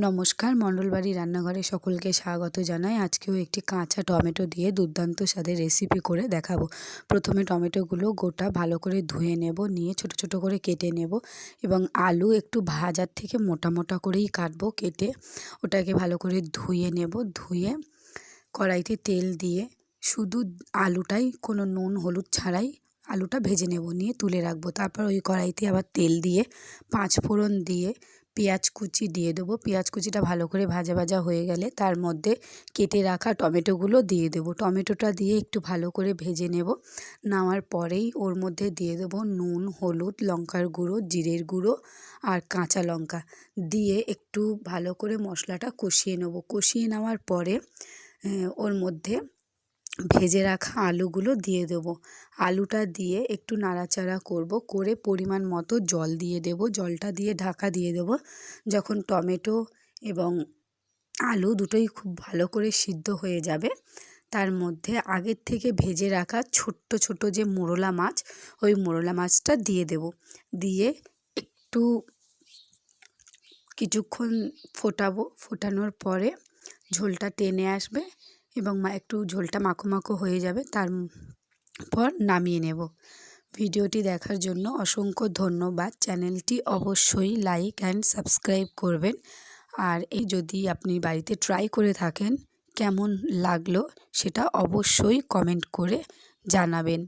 নমস্কার, মণ্ডলবাড়ি রান্নাঘরে সকলকে স্বাগত জানাই। আজকেও একটি কাঁচা টমেটো দিয়ে দুর্দান্ত স্বাদের রেসিপি করে দেখাবো। প্রথমে টমেটোগুলো গোটা ভালো করে ধুয়ে নেব, নিয়ে ছোট ছোট করে কেটে নেব এবং আলু একটু ভাজার থেকে মোটা মোটা করেই কাটবো। কেটে ওটাকে ভালো করে ধুয়ে নেব। ধুয়ে কড়াইতে তেল দিয়ে শুধু আলুটাই, কোনো নুন হলুদ ছাড়াই আলুটা ভেজে নেব, নিয়ে তুলে রাখবো। তারপর ওই কড়াইতে আবার তেল দিয়ে পাঁচ ফোড়ন দিয়ে পেঁয়াজ কুচি দিয়ে দেবো। পেঁয়াজ কুচিটা ভালো করে ভাজা ভাজা হয়ে গেলে তার মধ্যে কেটে রাখা টমেটোগুলো দিয়ে দেবো। টমেটোটা দিয়ে একটু ভালো করে ভেজে নেব। নামার পরেই ওর মধ্যে দিয়ে দেবো নুন, হলুদ, লঙ্কার গুঁড়ো, জিরের গুঁড়ো আর কাঁচা লঙ্কা দিয়ে একটু ভালো করে মশলাটা কষিয়ে নেব। কষিয়ে নেওয়ার পরে ওর মধ্যে ভেজে রাখা আলুগুলো দিয়ে দেবো। আলুটা দিয়ে একটু নাড়াচাড়া করব, করে পরিমাণ মতো জল দিয়ে দেব। জলটা দিয়ে ঢাকা দিয়ে দেব। যখন টমেটো এবং আলু দুটোই খুব ভালো করে সিদ্ধ হয়ে যাবে, তার মধ্যে আগের থেকে ভেজে রাখা ছোট্ট ছোট যে মোরলা মাছ, ওই মোরলা মাছটা দিয়ে দেব। দিয়ে একটু কিছুক্ষণ ফোটাবো। ফোটানোর পরে ঝোলটা টেনে আসবে এবং একটু ঝোলটা মাখো মাখো হয়ে যাবে, তারপর নামিয়ে নেব। ভিডিওটি দেখার জন্য অসংখ্য ধন্যবাদ। চ্যানেলটি অবশ্যই লাইক অ্যান্ড সাবস্ক্রাইব করবেন। আর এই যদি আপনি বাড়িতে ট্রাই করে থাকেন, কেমন লাগলো সেটা অবশ্যই কমেন্ট করে জানাবেন।